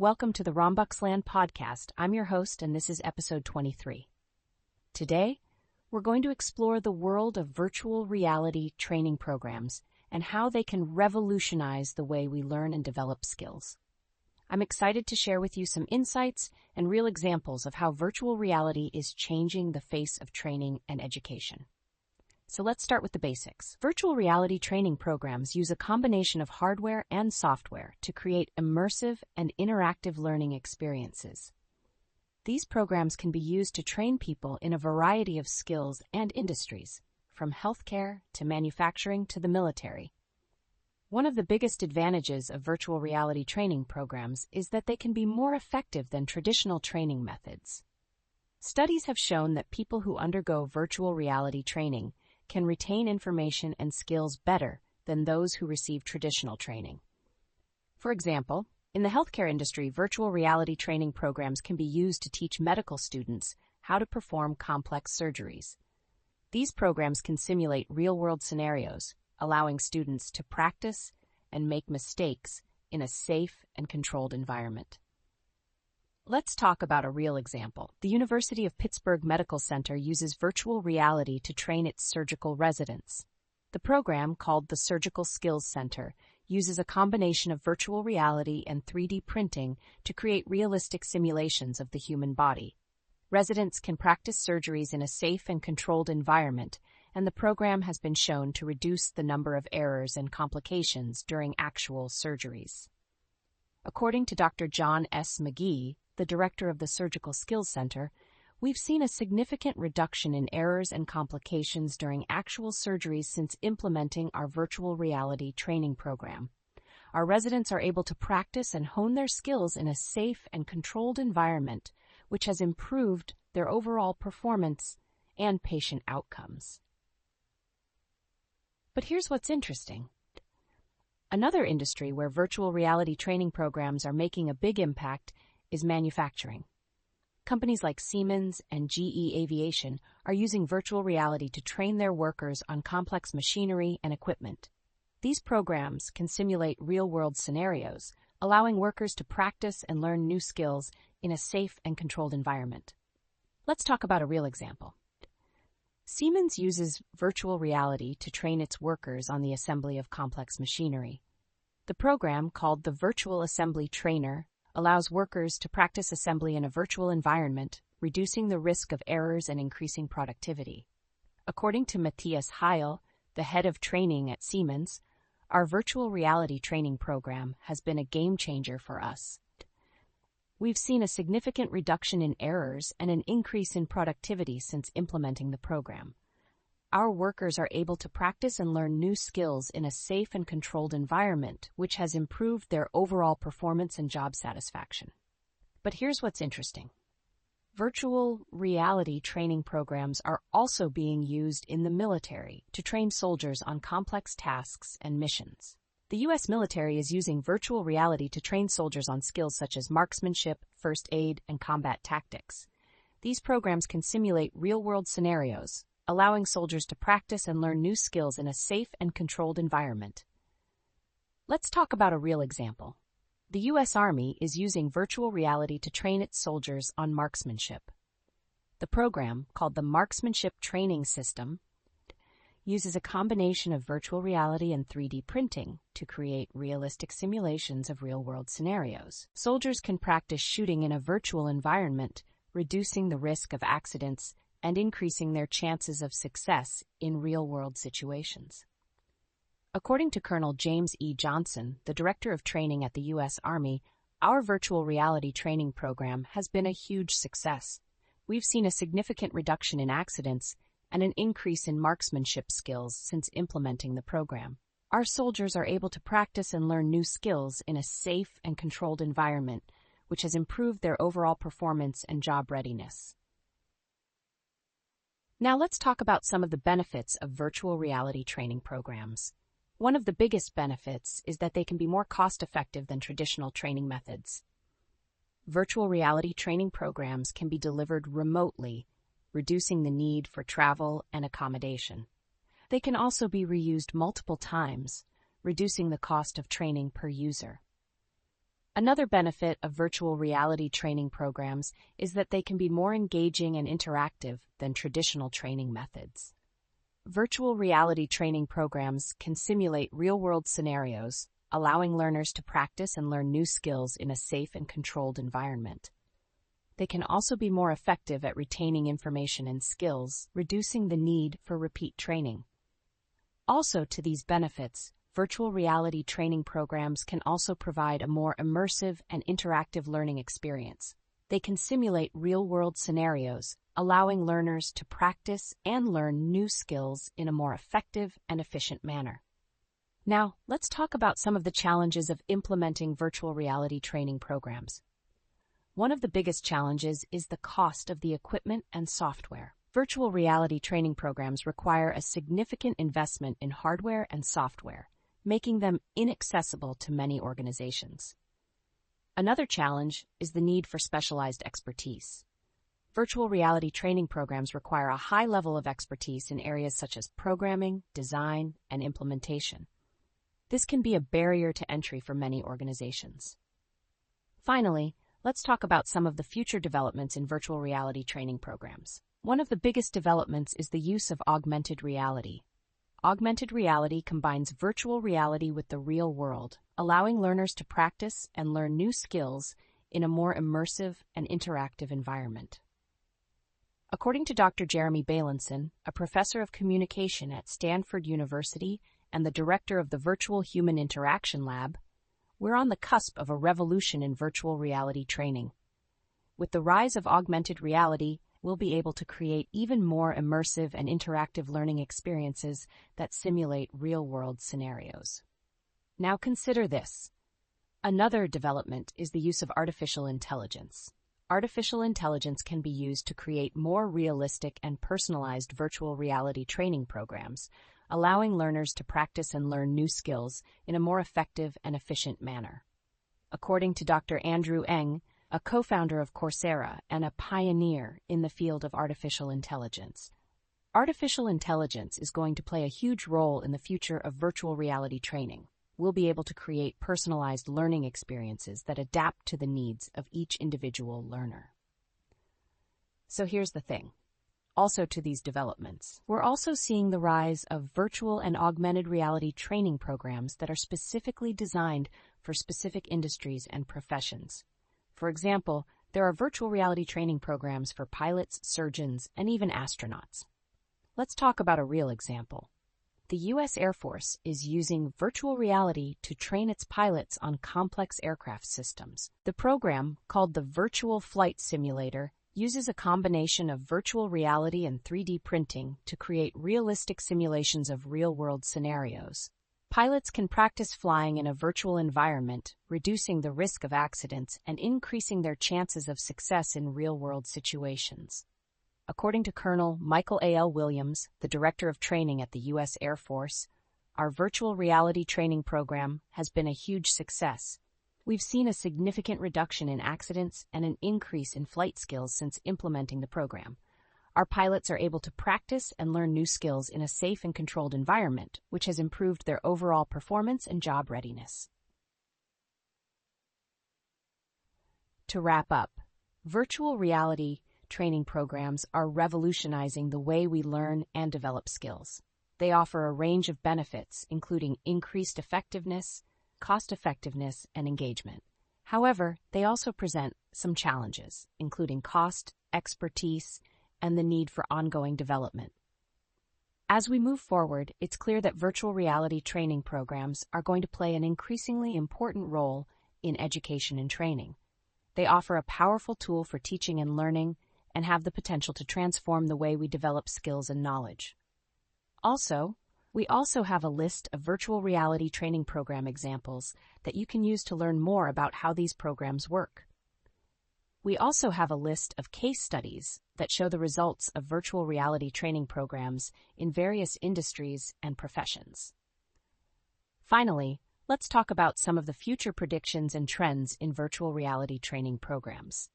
Welcome to the ROMBUXLAND Podcast. I'm your host, and this is episode 23. Today, we're going to explore the world of virtual reality training programs and how they can revolutionize the way we learn and develop skills. I'm excited to share with you some insights and real examples of how virtual reality is changing the face of training and education. So let's start with the basics. Virtual reality training programs use a combination of hardware and software to create immersive and interactive learning experiences. These programs can be used to train people in a variety of skills and industries, from healthcare to manufacturing to the military. One of the biggest advantages of virtual reality training programs is that they can be more effective than traditional training methods. Studies have shown that people who undergo virtual reality training can retain information and skills better than those who receive traditional training. For example, in the healthcare industry, virtual reality training programs can be used to teach medical students how to perform complex surgeries. These programs can simulate real-world scenarios, allowing students to practice and make mistakes in a safe and controlled environment. Let's talk about a real example. The University of Pittsburgh Medical Center uses virtual reality to train its surgical residents. The program, called the Surgical Skills Center, uses a combination of virtual reality and 3D printing to create realistic simulations of the human body. Residents can practice surgeries in a safe and controlled environment, and the program has been shown to reduce the number of errors and complications during actual surgeries. According to Dr. John S. McGee, the director of the Surgical Skills Center, we've seen a significant reduction in errors and complications during actual surgeries since implementing our virtual reality training program. Our residents are able to practice and hone their skills in a safe and controlled environment, which has improved their overall performance and patient outcomes. But here's what's interesting. Another industry where virtual reality training programs are making a big impact is manufacturing. Companies like Siemens and GE Aviation are using virtual reality to train their workers on complex machinery and equipment. These programs can simulate real-world scenarios, allowing workers to practice and learn new skills in a safe and controlled environment. Let's talk about a real example. Siemens uses virtual reality to train its workers on the assembly of complex machinery. The program, called the Virtual Assembly Trainer, allows workers to practice assembly in a virtual environment, reducing the risk of errors and increasing productivity. According to Matthias Heil, the head of training at Siemens, our virtual reality training program has been a game changer for us. We've seen a significant reduction in errors and an increase in productivity since implementing the program. Our workers are able to practice and learn new skills in a safe and controlled environment, which has improved their overall performance and job satisfaction. But here's what's interesting. Virtual reality training programs are also being used in the military to train soldiers on complex tasks and missions. The U.S. military is using virtual reality to train soldiers on skills such as marksmanship, first aid, and combat tactics. These programs can simulate real-world scenarios, allowing soldiers to practice and learn new skills in a safe and controlled environment. Let's talk about a real example. The U.S. Army is using virtual reality to train its soldiers on marksmanship. The program, called the Marksmanship Training System, uses a combination of virtual reality and 3D printing to create realistic simulations of real-world scenarios. Soldiers can practice shooting in a virtual environment, reducing the risk of accidents and increasing their chances of success in real-world situations. According to Colonel James E. Johnson, the Director of Training at the U.S. Army, our virtual reality training program has been a huge success. We've seen a significant reduction in accidents and an increase in marksmanship skills since implementing the program. Our soldiers are able to practice and learn new skills in a safe and controlled environment, which has improved their overall performance and job readiness. Now let's talk about some of the benefits of virtual reality training programs. One of the biggest benefits is that they can be more cost-effective than traditional training methods. Virtual reality training programs can be delivered remotely, reducing the need for travel and accommodation. They can also be reused multiple times, reducing the cost of training per user. Another benefit of virtual reality training programs is that they can be more engaging and interactive than traditional training methods. Virtual reality training programs can simulate real-world scenarios, allowing learners to practice and learn new skills in a safe and controlled environment. They can also be more effective at retaining information and skills, reducing the need for repeat training. Also, to these benefits, virtual reality training programs can also provide a more immersive and interactive learning experience. They can simulate real-world scenarios, allowing learners to practice and learn new skills in a more effective and efficient manner. Now, let's talk about some of the challenges of implementing virtual reality training programs. One of the biggest challenges is the cost of the equipment and software. Virtual reality training programs require a significant investment in hardware and software, making them inaccessible to many organizations. Another challenge is the need for specialized expertise. Virtual reality training programs require a high level of expertise in areas such as programming, design, and implementation. This can be a barrier to entry for many organizations. Finally, let's talk about some of the future developments in virtual reality training programs. One of the biggest developments is the use of augmented reality. Augmented reality combines virtual reality with the real world, allowing learners to practice and learn new skills in a more immersive and interactive environment. According to Dr. Jeremy Bailenson, a professor of communication at Stanford University and the director of the Virtual Human Interaction Lab, we're on the cusp of a revolution in virtual reality training. With the rise of augmented reality, we'll be able to create even more immersive and interactive learning experiences that simulate real-world scenarios. Now consider this. Another development is the use of artificial intelligence. Artificial intelligence can be used to create more realistic and personalized virtual reality training programs, allowing learners to practice and learn new skills in a more effective and efficient manner. According to Dr. Andrew Ng, a co-founder of Coursera and a pioneer in the field of artificial intelligence, artificial intelligence is going to play a huge role in the future of virtual reality training. We'll be able to create personalized learning experiences that adapt to the needs of each individual learner. So here's the thing. Also to these developments, we're also seeing the rise of virtual and augmented reality training programs that are specifically designed for specific industries and professions. For example, there are virtual reality training programs for pilots, surgeons, and even astronauts. Let's talk about a real example. The U.S. Air Force is using virtual reality to train its pilots on complex aircraft systems. The program, called the Virtual Flight Simulator, uses a combination of virtual reality and 3D printing to create realistic simulations of real-world scenarios. Pilots can practice flying in a virtual environment, reducing the risk of accidents and increasing their chances of success in real-world situations. According to Colonel Michael A.L. Williams, the Director of Training at the U.S. Air Force, our virtual reality training program has been a huge success. We've seen a significant reduction in accidents and an increase in flight skills since implementing the program. Our pilots are able to practice and learn new skills in a safe and controlled environment, which has improved their overall performance and job readiness. To wrap up, virtual reality training programs are revolutionizing the way we learn and develop skills. They offer a range of benefits, including increased effectiveness, cost-effectiveness, and engagement. However, they also present some challenges, including cost, expertise, and the need for ongoing development. As we move forward, it's clear that virtual reality training programs are going to play an increasingly important role in education and training. They offer a powerful tool for teaching and learning and have the potential to transform the way we develop skills and knowledge. We also have a list of virtual reality training program examples that you can use to learn more about how these programs work. We also have a list of case studies that show the results of virtual reality training programs in various industries and professions. Finally, let's talk about some of the future predictions and trends in virtual reality training programs.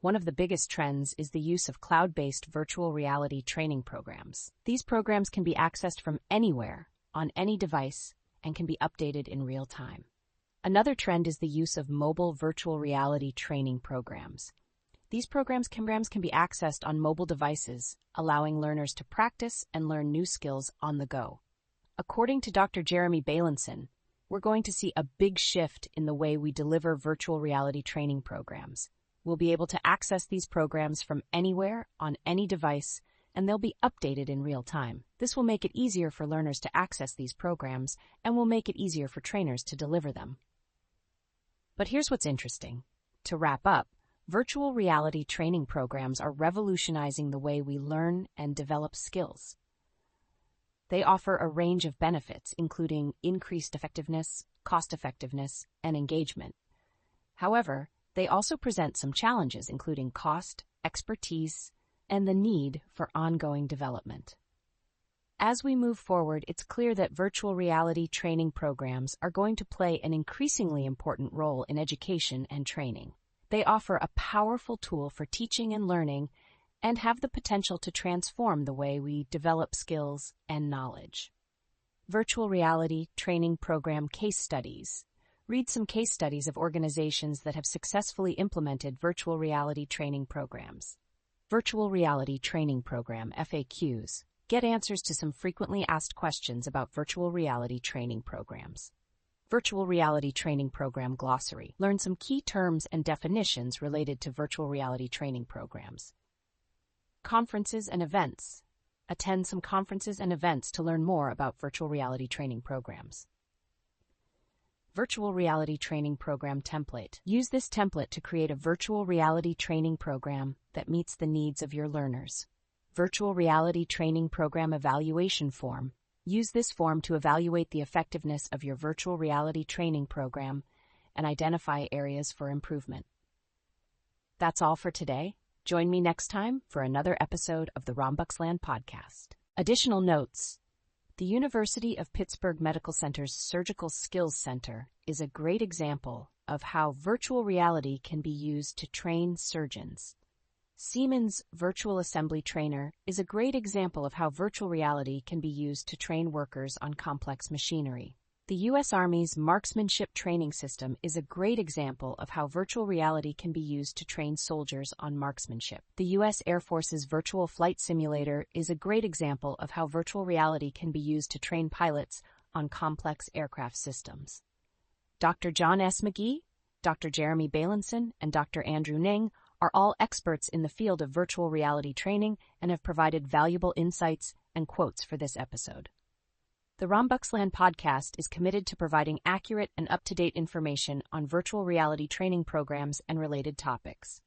One of the biggest trends is the use of cloud-based virtual reality training programs. These programs can be accessed from anywhere, on any device, and can be updated in real time. Another trend is the use of mobile virtual reality training programs. These programs can be accessed on mobile devices, allowing learners to practice and learn new skills on the go. According to Dr. Jeremy Bailenson, we're going to see a big shift in the way we deliver virtual reality training programs. We'll be able to access these programs from anywhere, on any device, and they'll be updated in real time. This will make it easier for learners to access these programs and will make it easier for trainers to deliver them. But here's what's interesting. To wrap up, virtual reality training programs are revolutionizing the way we learn and develop skills. They offer a range of benefits, including increased effectiveness, cost-effectiveness, and engagement. However, they also present some challenges, including cost, expertise, and the need for ongoing development. As we move forward, it's clear that virtual reality training programs are going to play an increasingly important role in education and training. They offer a powerful tool for teaching and learning and have the potential to transform the way we develop skills and knowledge. Virtual reality training program case studies. Read some case studies of organizations that have successfully implemented virtual reality training programs. Virtual Reality Training Program FAQs. Get answers to some frequently asked questions about virtual reality training programs. Virtual Reality Training Program Glossary. Learn some key terms and definitions related to virtual reality training programs. Conferences and events. Attend some conferences and events to learn more about virtual reality training programs. Virtual Reality Training Program Template. Use this template to create a virtual reality training program that meets the needs of your learners. Virtual Reality Training Program Evaluation Form. Use this form to evaluate the effectiveness of your virtual reality training program and identify areas for improvement. That's all for today. Join me next time for another episode of the ROMBUXLAND Podcast. Additional notes. The University of Pittsburgh Medical Center's Surgical Skills Center is a great example of how virtual reality can be used to train surgeons. Siemens Virtual Assembly Trainer is a great example of how virtual reality can be used to train workers on complex machinery. The U.S. Army's Marksmanship Training System is a great example of how virtual reality can be used to train soldiers on marksmanship. The U.S. Air Force's Virtual Flight Simulator is a great example of how virtual reality can be used to train pilots on complex aircraft systems. Dr. John S. McGee, Dr. Jeremy Bailenson, and Dr. Andrew Ning are all experts in the field of virtual reality training and have provided valuable insights and quotes for this episode. The ROMBUXLAND Podcast is committed to providing accurate and up-to-date information on virtual reality training programs and related topics.